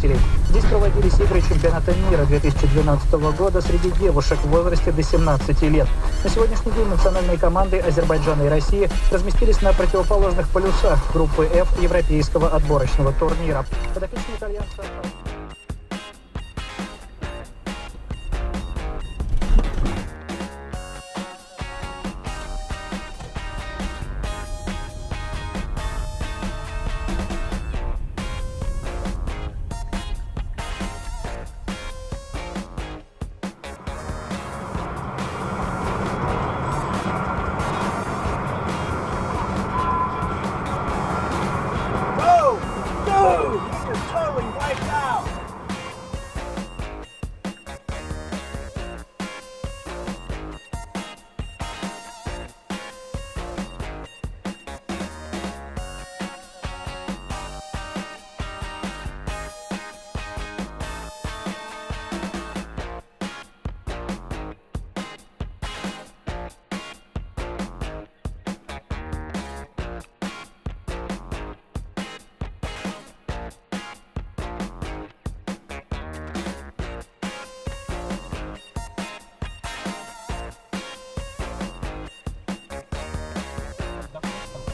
зрителей. Здесь проводились игры чемпионата мира 2012 года среди девушек в возрасте до 17 лет. На сегодняшний день национальные команды Азербайджана и России разместились на противоположных полюсах группы F европейского отборочного турнира. Подопечные итальянца...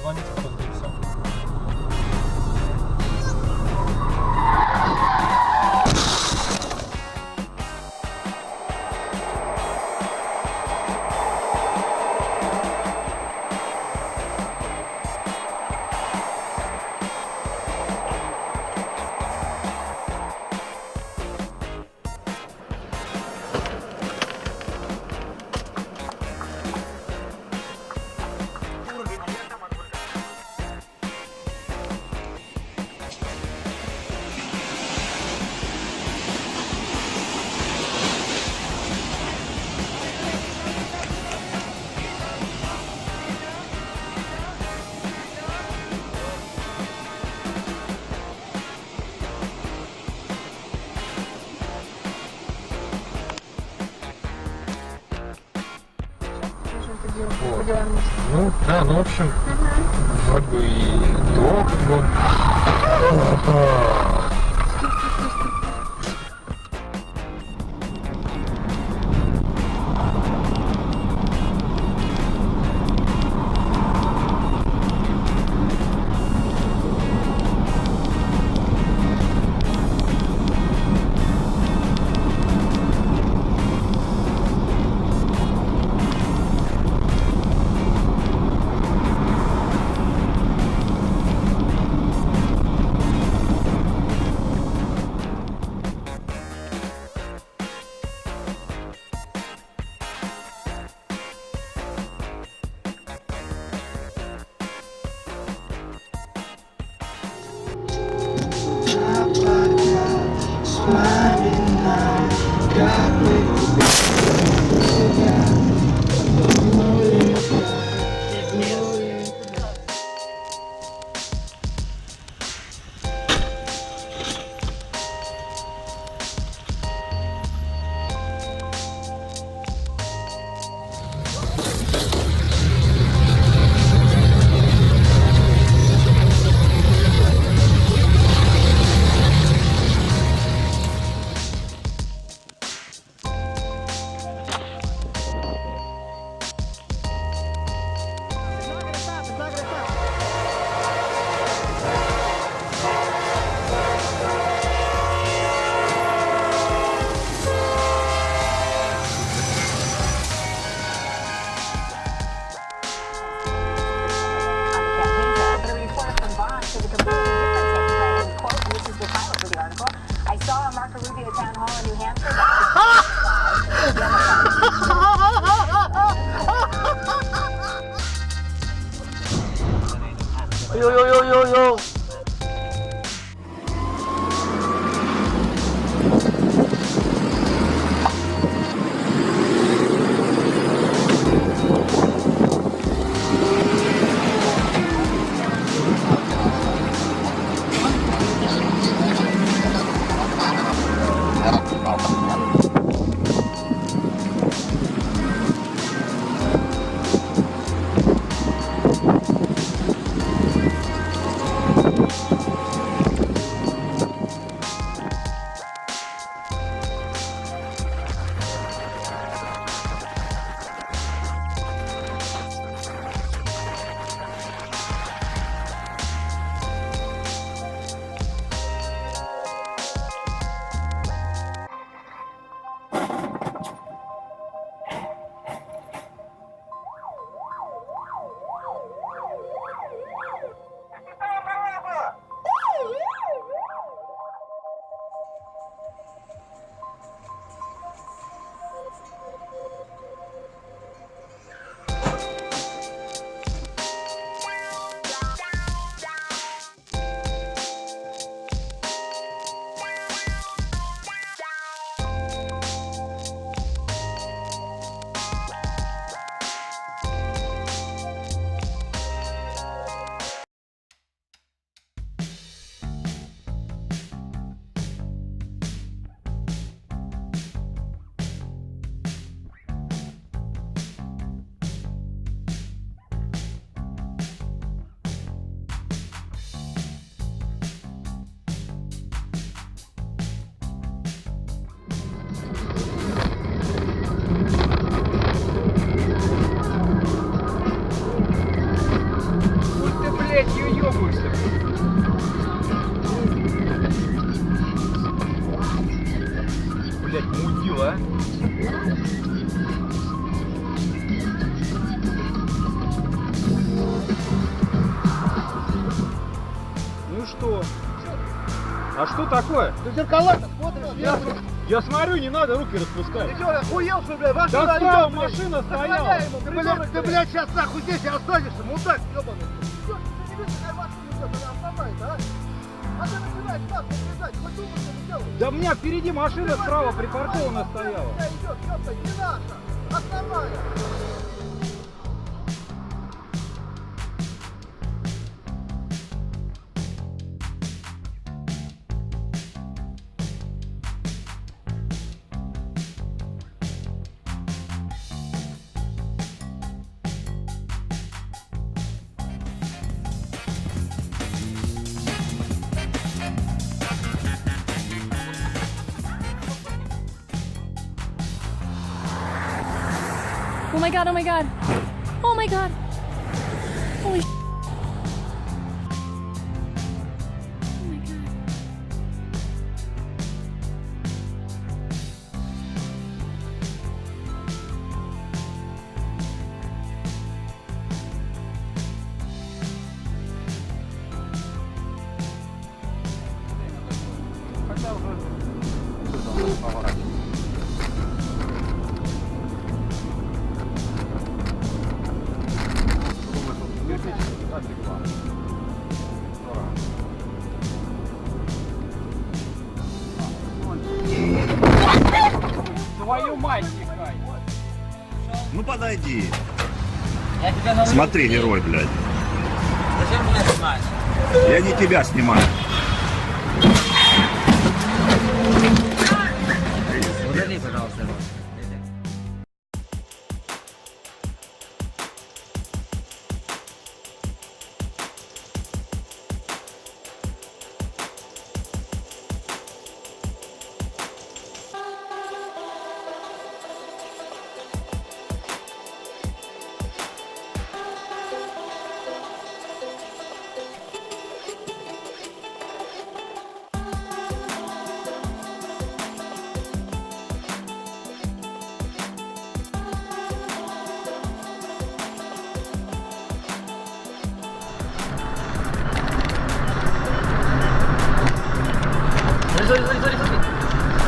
Звоните просто и все. Вот. Ну да, ну в общем, вроде бы и долго. Yo. блядь, мудила, а? Ну что? А что такое? Ты в зеркала-то смотришь? Я смотрю, не надо руки распускать. Ты что, охуел, что ли, блядь? Да Машина справа идет, блядь. машина Охраняй стояла. ему, ты, блядь, сейчас нахуй здесь и останешься, мудак ебаный. Что, ты не видишь, какая машина идет, она автоматит, а? А ты начинаешь нас побежать, хоть думай, что ты делаешь. Да у меня впереди машина справа припаркована стояла. Да идет, ёпта, не наша, основная. Oh my god, oh my god. Oh my god. Holy sh**. Oh my god. Твою мать, Никай. Ну подойди. Я тебя на Смотри, герой, блядь. Зачем меня снимать? Я не тебя снимаю. Удали, пожалуйста, его.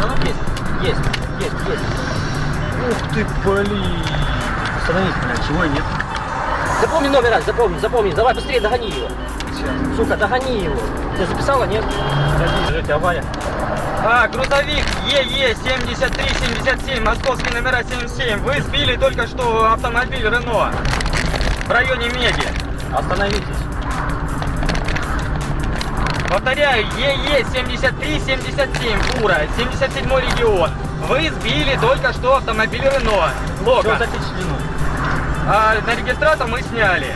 Смотри. Ну, есть. Ух ты, блин. Остановись, блядь, чего нет? Запомни номер раз, запомни. Давай, быстрее догони его. Сука, догони его. Ты записала, нет? Подожди, авария. Грузовик ЕЕ 7377, московские номера 77. Вы сбили только что автомобиль Рено в районе Меги. Остановитесь. Повторяю, ЕЕ 7377, Фура, 77 регион. Вы сбили только что автомобиль Рено. Что Лока. запечатлено? На регистратор мы сняли.